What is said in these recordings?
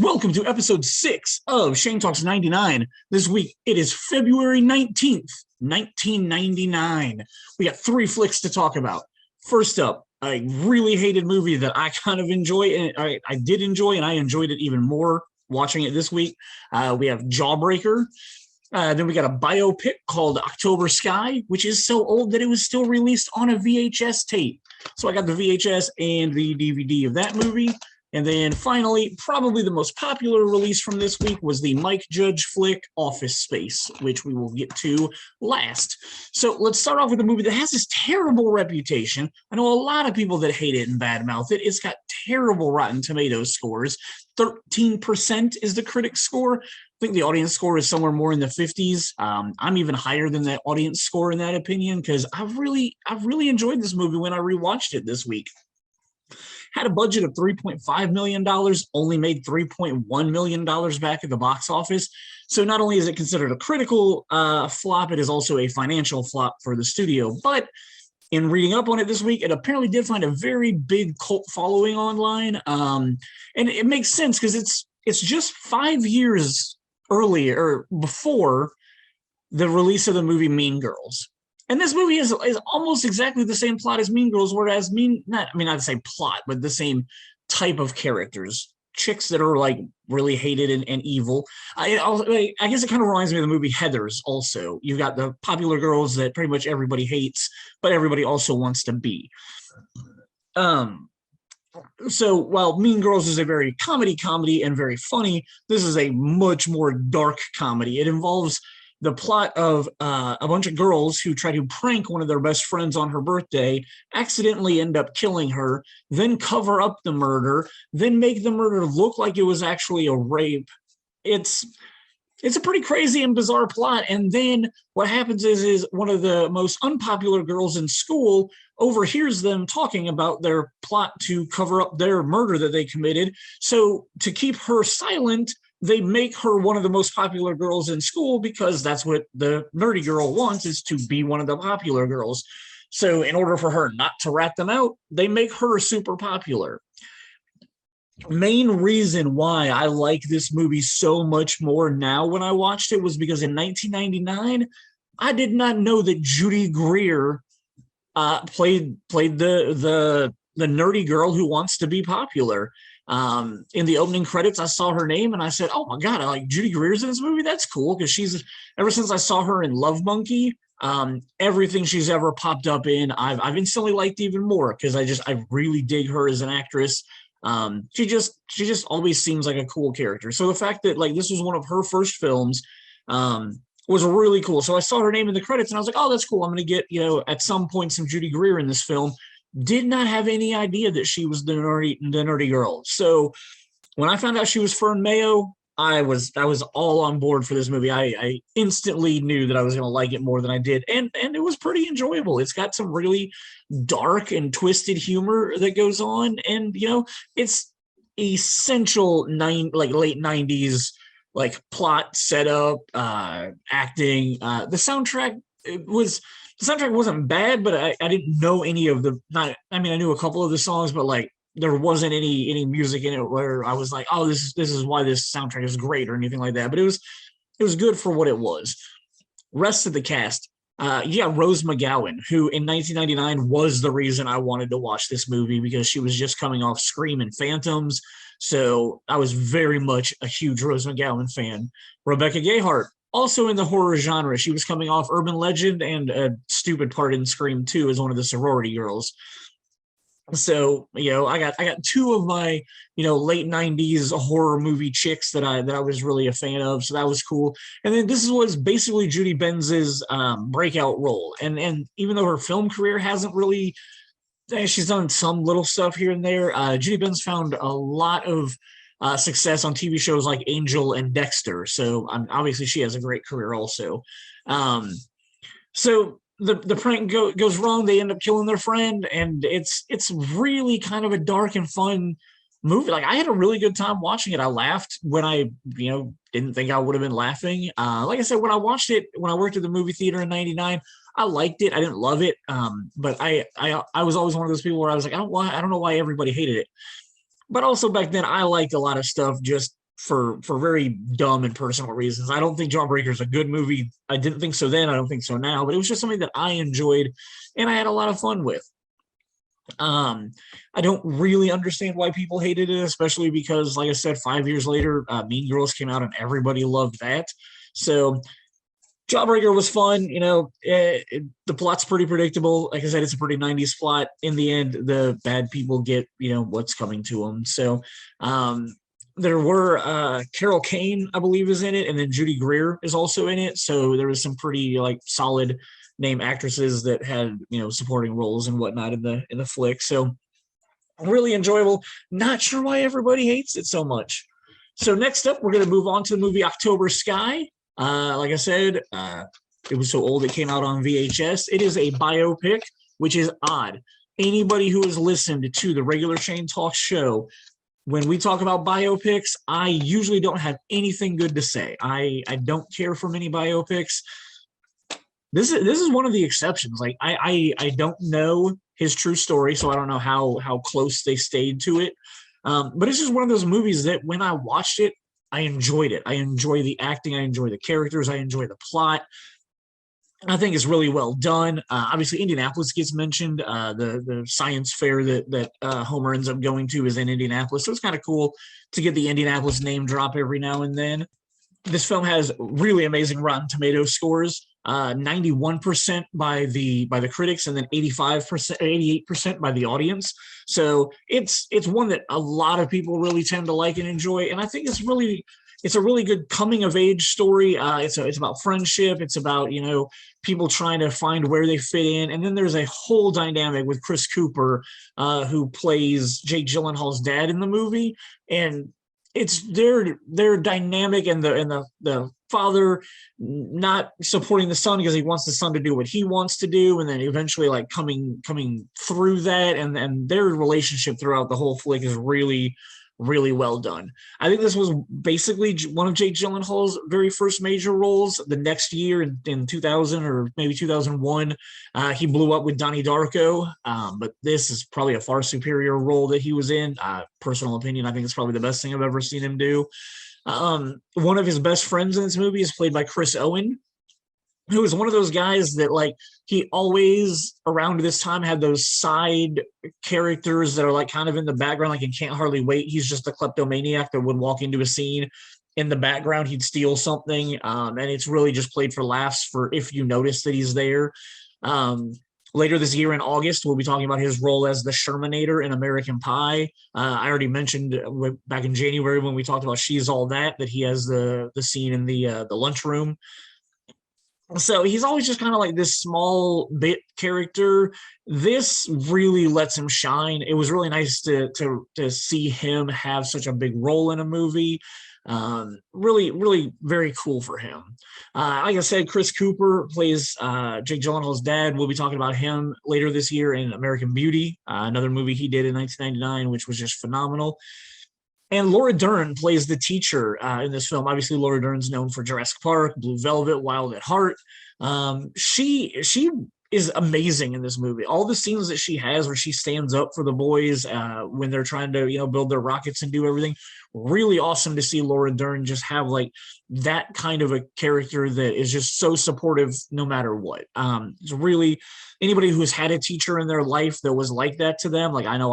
Welcome to episode 6 of Shane Talks 99. This week, it is February 19th, 1999. We got 3 flicks to talk about. First up, a really hated movie that I kind of enjoy, and I did enjoy, and I enjoyed it even more watching it this week. We have Jawbreaker. Then we got a biopic called October Sky, which is so old that it was still released on a VHS tape. So I got the VHS and the DVD of that movie. And then finally, probably the most popular release from this week was the Mike Judge flick Office Space, which we will get to last. So let's start off with a movie that has this terrible reputation. I know a lot of people that hate it and badmouth it. It's got terrible Rotten Tomatoes scores. 13% is the critic score. I think the audience score is somewhere more in the 50s. I'm even higher than that audience score in that opinion because I've really enjoyed this movie when I rewatched it this week. Had a budget of $3.5 million, only made $3.1 million back at the box office. So not only is it considered a critical flop, it is also a financial flop for the studio. But in reading up on it this week, it apparently did find a very big cult following online. And it makes sense because it's just 5 years earlier or before the release of the movie Mean Girls. And this movie is almost exactly the same plot as Mean Girls, whereas not the same plot, but the same type of characters. Chicks that are like really hated and evil. I guess it kind of reminds me of the movie Heathers also. You've got the popular girls that pretty much everybody hates, but everybody also wants to be. So while Mean Girls is a very comedy and very funny, this is a much more dark comedy. It involves the plot of a bunch of girls who try to prank one of their best friends on her birthday, accidentally end up killing her, then cover up the murder, then make the murder look like it was actually a rape. It's a pretty crazy and bizarre plot. And then what happens is one of the most unpopular girls in school overhears them talking about their plot to cover up their murder that they committed. So to keep her silent, they make her one of the most popular girls in school because that's what the nerdy girl wants, is to be one of the popular girls. So in order for her not to rat them out, they make her super popular. Main reason why I like this movie so much more now when I watched it was because in 1999, I did not know that Judy Greer played the nerdy girl who wants to be popular. In the opening credits, I saw her name and I said, oh my God, I like Judy Greer's in this movie. That's cool. Cause ever since I saw her in Love Monkey, everything she's ever popped up in, I've instantly liked even more. Cause I really dig her as an actress. She just always seems like a cool character. So the fact that like, this was one of her first films, was really cool. So I saw her name in the credits and I was like, oh, that's cool. I'm going to get, at some point some Judy Greer in this film. Did not have any idea that she was the nerdy girl. So when I found out she was Fern Mayo, I was all on board for this movie. I instantly knew that I was going to like it more than I did, and it was pretty enjoyable. It's got some really dark and twisted humor that goes on, and it's essential late 90s like plot setup, acting. The soundtrack wasn't bad, but I didn't know any of I knew a couple of the songs, but like there wasn't any music in it where I was like, oh, this is why this soundtrack is great or anything like that. But it was good for what it was. Rest of the cast, Rose McGowan, who in 1999 was the reason I wanted to watch this movie because she was just coming off Scream and Phantoms. So I was very much a huge Rose McGowan fan. Rebecca Gayheart, also in the horror genre. She was coming off Urban Legend and a stupid part in Scream 2 as one of the sorority girls. So, I got 2 of my, late 90s horror movie chicks that I was really a fan of. So that was cool. And then this was basically Judy Benz's breakout role. And even though her film career hasn't really, she's done some little stuff here and there, Judy Benz found a lot of success on TV shows like Angel and Dexter. So obviously she has a great career also. So the prank goes wrong. They end up killing their friend, and it's really kind of a dark and fun movie. Like I had a really good time watching it. I laughed when I didn't think I would have been laughing. Like I said, when I watched it when I worked at the movie theater in '99, I liked it. I didn't love it, but I was always one of those people where I was like, I don't know why everybody hated it. But also back then, I liked a lot of stuff just for very dumb and personal reasons. I don't think Jawbreaker is a good movie. I didn't think so then. I don't think so now. But it was just something that I enjoyed, and I had a lot of fun with. I don't really understand why people hated it, especially because, like I said, 5 years later, Mean Girls came out and everybody loved that. So Jawbreaker was fun. The plot's pretty predictable. Like I said, it's a pretty 90s plot. In the end, the bad people get, what's coming to them. So there were Carol Kane, I believe, is in it, and then Judy Greer is also in it. So there was some pretty solid name actresses that had supporting roles and whatnot in the flick. So really enjoyable. Not sure why everybody hates it so much. So next up, we're going to move on to the movie October Sky. Like I said, it was so old it came out on VHS. It is a biopic, which is odd. Anybody who has listened to the regular Shane Talk show, when we talk about biopics, I usually don't have anything good to say. I don't care for many biopics. This is one of the exceptions. Like I don't know his true story, so I don't know how close they stayed to it. But it's just one of those movies that when I watched it, I enjoyed it. I enjoy the acting. I enjoy the characters. I enjoy the plot. I think it's really well done. Obviously, Indianapolis gets mentioned. The science fair that Homer ends up going to is in Indianapolis, so it's kind of cool to get the Indianapolis name drop every now and then. This film has really amazing Rotten Tomatoes scores. 91% by the critics, and then 85%, 88% by the audience. So it's one that a lot of people really tend to like and enjoy. And I think it's a really good coming of age story. It's about friendship. It's about people trying to find where they fit in. And then there's a whole dynamic with Chris Cooper, who plays Jake Gyllenhaal's dad in the movie, and it's their dynamic, and the father not supporting the son because he wants the son to do what he wants to do, and then eventually coming through that, and their relationship throughout the whole flick is really, really well done. I think this was basically one of Jake Gyllenhaal's very first major roles. The next year in 2000 or maybe 2001, he blew up with Donnie Darko, but this is probably a far superior role that he was in. Personal opinion, I think it's probably the best thing I've ever seen him do. One of his best friends in this movie is played by Chris Owen, who is one of those guys that he always around this time had those side characters that are kind of in the background, like in Can't Hardly Wait. He's just a kleptomaniac that would walk into a scene. In the background, he'd steal something, and it's really just played for laughs for if you notice that he's there. Later this year in August, we'll be talking about his role as the Shermanator in American Pie. I already mentioned back in January when we talked about She's All That he has the scene in the lunchroom. So he's always just kind of this small bit character. This really lets him shine. It was really nice to see him have such a big role in a movie. Really, really very cool for him. Like I said, Chris Cooper plays Jake Gyllenhaal's dad. We'll be talking about him later this year in American Beauty, another movie he did in 1999, which was just phenomenal. And Laura Dern plays the teacher in this film. Obviously, Laura Dern's known for Jurassic Park, Blue Velvet, Wild at Heart. She is amazing in this movie. All the scenes that she has where she stands up for the boys when they're trying to build their rockets and do everything, really awesome to see Laura Dern just have that kind of a character that is just so supportive no matter what. It's really anybody who's had a teacher in their life that was like that to them. I know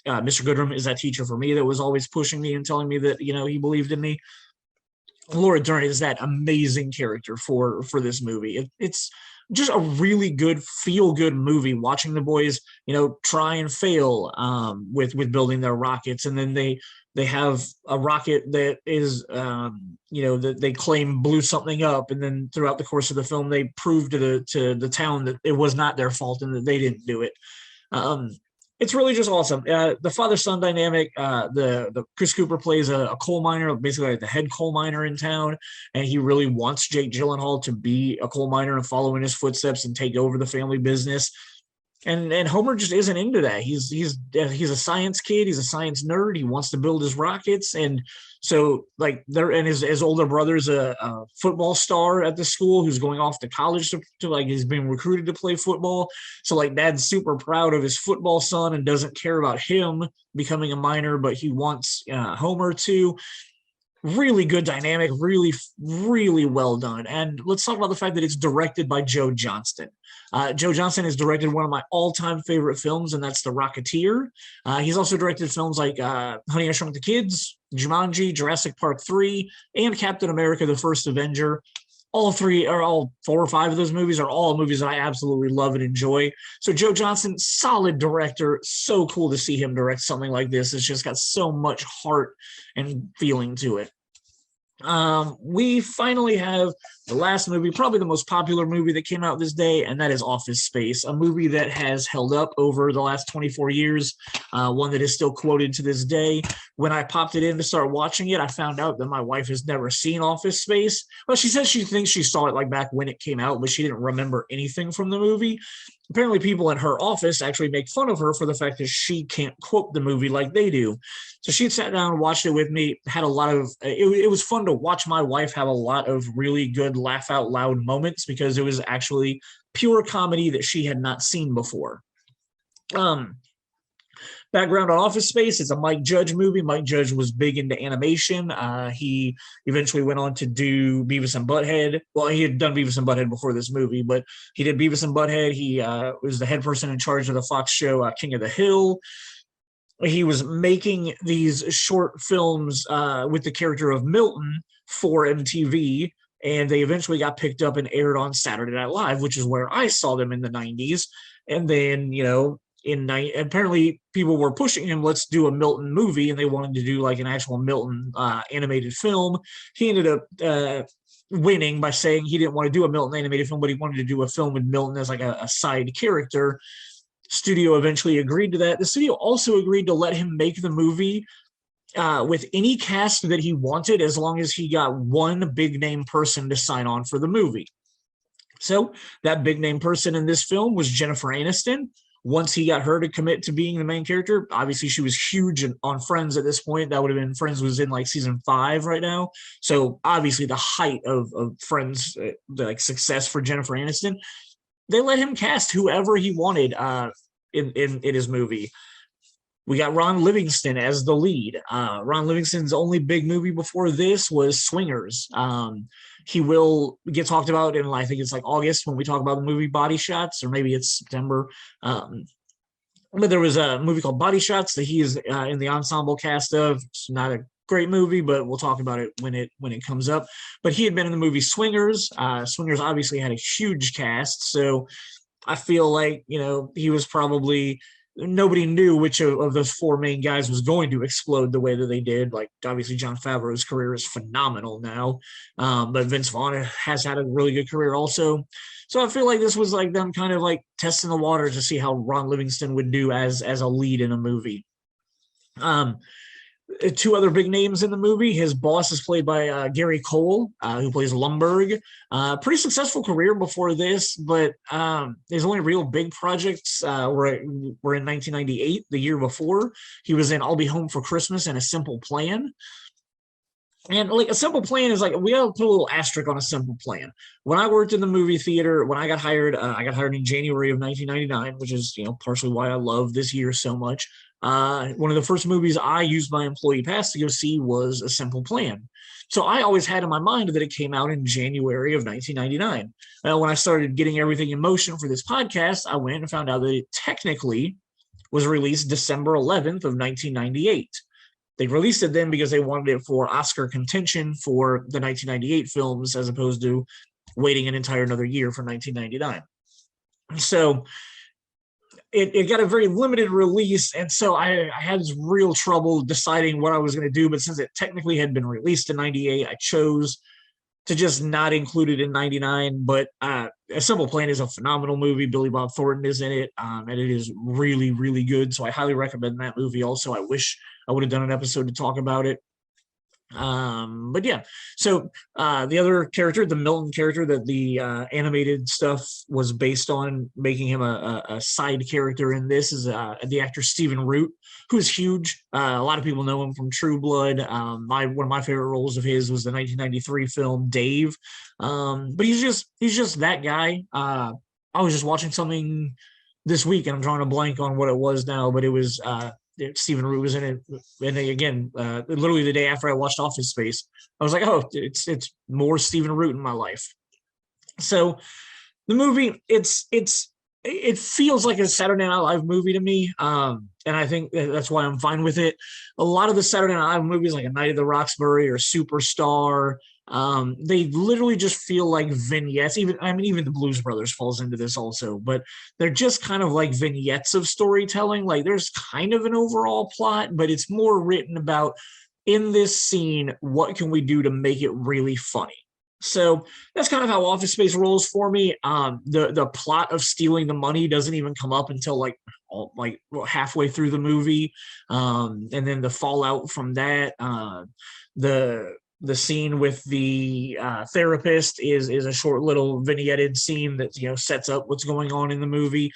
Mr. Goodrum is that teacher for me that was always pushing me and telling me that he believed in me. Laura Dern is that amazing character for this movie. It's just a really good feel-good movie watching the boys try and fail with building their rockets, and then they have a rocket that is that they claim blew something up, and then throughout the course of the film they prove to the town that it was not their fault and that they didn't do it. It's really just awesome. The father-son dynamic, the Chris Cooper plays a coal miner, basically the head coal miner in town, and he really wants Jake Gyllenhaal to be a coal miner and follow in his footsteps and take over the family business. and Homer just isn't into that. He's a science kid. He's a science nerd. He wants to build his rockets, and so like there and his older brother's a football star at the school who's going off to college to like he's being recruited to play football. So like dad's super proud of his football son and doesn't care about him becoming a minor, but he wants Homer to. Really good dynamic, really well done. And let's talk about the fact that it's directed by Joe Johnston. Joe Johnston has directed one of my all-time favorite films, and that's The Rocketeer. He's also directed films like Honey, I Shrunk the Kids, Jumanji, Jurassic Park 3, and Captain America: The First Avenger. All four or five of those movies are all movies that I absolutely love and enjoy. So Joe Johnston, solid director. So cool to see him direct something like this. It's just got so much heart and feeling to it. We finally have the last movie, probably the most popular movie that came out this day, and that is Office Space, a movie that has held up over the last 24 years, one that is still quoted to this day. When I popped it in to start watching it, I found out that my wife has never seen Office Space. Well, she says she thinks she saw it like back when it came out, but she didn't remember anything from the movie. Apparently people in her office actually make fun of her for the fact that she can't quote the movie like they do. So she sat down and watched it with me, had a lot of, it was fun to watch my wife have a lot of really good laugh out loud moments because it was actually pure comedy that she had not seen before. Background on Office Space, it's a Mike Judge movie. Mike Judge was big into animation. He eventually went on to do Beavis and Butthead. Well, he had done Beavis and Butthead before this movie, but he did Beavis and Butthead. He was the head person in charge of the Fox show King of the Hill. He was making these short films with the character of Milton for MTV, and they eventually got picked up and aired on Saturday Night Live, which is where I saw them in the 90s. And then, apparently people were pushing him, let's do a Milton movie, and they wanted to do like an actual Milton animated film. He ended up winning by saying he didn't want to do a Milton animated film, but he wanted to do a film with Milton as like a side character. Studio eventually agreed to that. The studio also agreed to let him make the movie with any cast that he wanted, as long as he got one big name person to sign on for the movie. So that big name person in this film was Jennifer Aniston. Once he got her to commit to being the main character, obviously she was huge on Friends at this point. That would have been, Friends was in like season 5 right now. So obviously the height of Friends, like success for Jennifer Aniston. They let him cast whoever he wanted in his movie. We got Ron Livingston as the lead. Ron Livingston's only big movie before this was Swingers. He will get talked about in, I think it's like August when we talk about the movie Body Shots, or maybe it's September. But there was a movie called Body Shots that he is in the ensemble cast of. It's not a great movie, but we'll talk about it when it comes up. But he had been in the movie Swingers. Swingers obviously had a huge cast, so I feel like he was probably, nobody knew which of those four main guys was going to explode the way that they did. Like, obviously, Jon Favreau's career is phenomenal now, but Vince Vaughn has had a really good career also. So I feel like this was like them kind of like testing the water to see how Ron Livingston would do as a lead in a movie. Two other big names in the movie. His boss is played by Gary Cole, who plays Lumbergh. Pretty successful career before this, but his only real big projects were in 1998, the year before. He was in I'll Be Home for Christmas and A Simple Plan. And like A Simple Plan is like, we got to put a little asterisk on A Simple Plan. When I worked in the movie theater, when I got hired in January of 1999, which is partially why I love this year so much. One of the first movies I used my employee pass to go see was A Simple Plan. So I always had in my mind that it came out in January of 1999. When I started getting everything in motion for this podcast, I went and found out that it technically was released December 11th of 1998. They released it then because they wanted it for Oscar contention for the 1998 films, as opposed to waiting an entire another year for 1999. So it got a very limited release, and so I had this real trouble deciding what I was going to do. But since it technically had been released in 98, I chose to just not include it in 99. But A Simple Plan is a phenomenal movie. Billy Bob Thornton is in it, and it is really, really good. So I highly recommend that movie also. I wish I would have done an episode to talk about it. But yeah, so the other character, the Milton character that the animated stuff was based on, making him a side character in this, is the actor Stephen Root, who's huge. A lot of people know him from True Blood. One of my favorite roles of his was the 1993 film Dave. But he's just that guy. I was just watching something this week, and I'm drawing a blank on what it was now, but it was Stephen Root was in it, and again, literally the day after I watched Office Space, I was like, oh, it's more Stephen Root in my life. So the movie, it feels like a Saturday Night Live movie to me, and I think that's why I'm fine with it. A lot of the Saturday Night Live movies, like A Night at the Roxbury or Superstar, they literally just feel like vignettes. Even the Blues Brothers falls into this also, but they're just kind of like vignettes of storytelling. Like there's kind of an overall plot, but it's more written about, in this scene, what can we do to make it really funny? So that's kind of how Office Space rolls for me. The plot of stealing the money doesn't even come up until halfway through the movie, and then the fallout from that. The scene with the therapist is a short little vignetted scene that sets up what's going on in the movie.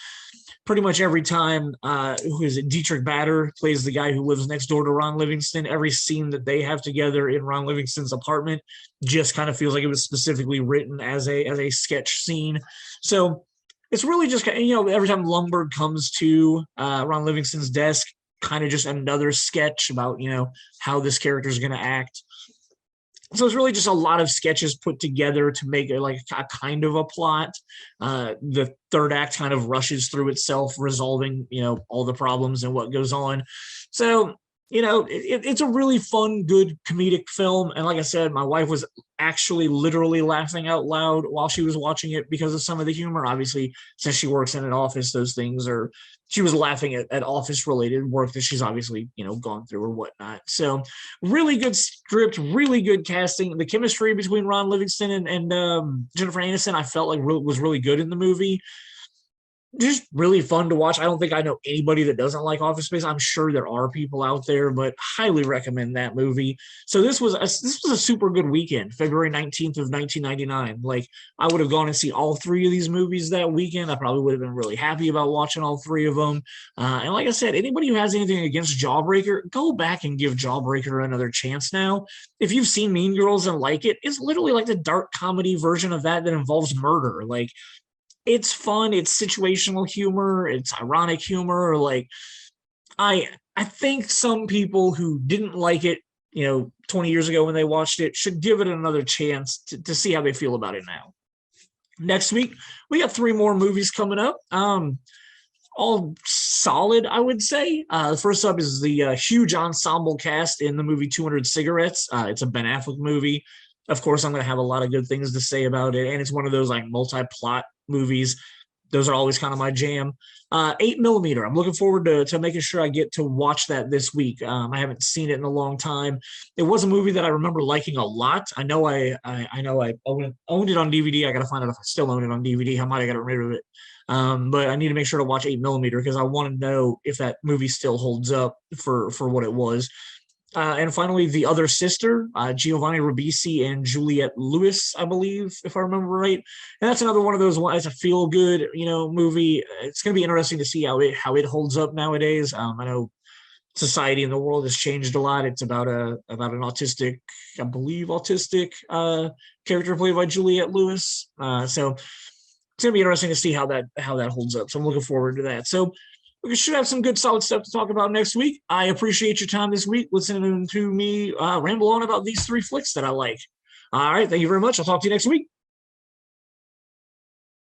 Pretty much every time, who is it? Dietrich Bader plays the guy who lives next door to Ron Livingston. Every scene that they have together in Ron Livingston's apartment just kind of feels like it was specifically written as a sketch scene. So it's really just, every time Lumberg comes to Ron Livingston's desk, kind of just another sketch about, how this character is going to act. So it's really just a lot of sketches put together to make it like a kind of a plot. The third act kind of rushes through itself, resolving, all the problems and what goes on. So, it's a really fun, good comedic film. And like I said, my wife was actually literally laughing out loud while she was watching it because of some of the humor. Obviously, since she works in an office, those things are, she was laughing at office related work that she's obviously, gone through or whatnot. So really good script, really good casting. The chemistry between Ron Livingston and Jennifer Aniston, I felt like was really good in the movie. Just really fun to watch. I don't think I know anybody that doesn't like Office Space. I'm sure there are people out there, but highly recommend that movie. So this was a super good weekend, February 19th of 1999. Like I would have gone and seen all three of these movies that weekend. I probably would have been really happy about watching all three of them. And like I said, anybody who has anything against Jawbreaker, go back and give Jawbreaker another chance now. If you've seen Mean Girls and like it, it's literally like the dark comedy version of that involves murder. Like, it's fun, it's situational humor, it's ironic humor. Like I think some people who didn't like it, 20 years ago when they watched it, should give it another chance to see how they feel about it now. Next week, we got 3 more movies coming up. All solid, I would say. First up is the huge ensemble cast in the movie 200 Cigarettes. It's a Ben Affleck movie. Of course, I'm going to have a lot of good things to say about it. And it's one of those like multi-plot movies. Those are always kind of my jam. 8mm. I'm looking forward to making sure I get to watch that this week. I haven't seen it in a long time. It was a movie that I remember liking a lot. I know I owned it on DVD. I got to find out if I still own it on DVD. I might have got rid of it. But I need to make sure to watch 8mm because I want to know if that movie still holds up for what it was. And finally, The Other Sister, Giovanni Ribisi and Juliette Lewis, I believe, if I remember right. And that's another one of those. It's a feel-good, movie. It's going to be interesting to see how it holds up nowadays. I know society and the world has changed a lot. It's about an autistic, I believe, character played by Juliette Lewis. So it's going to be interesting to see how that holds up. So I'm looking forward to that. So we should have some good solid stuff to talk about next week. I appreciate your time this week listening to me ramble on about these 3 flicks that I like. All right. Thank you very much. I'll talk to you next week.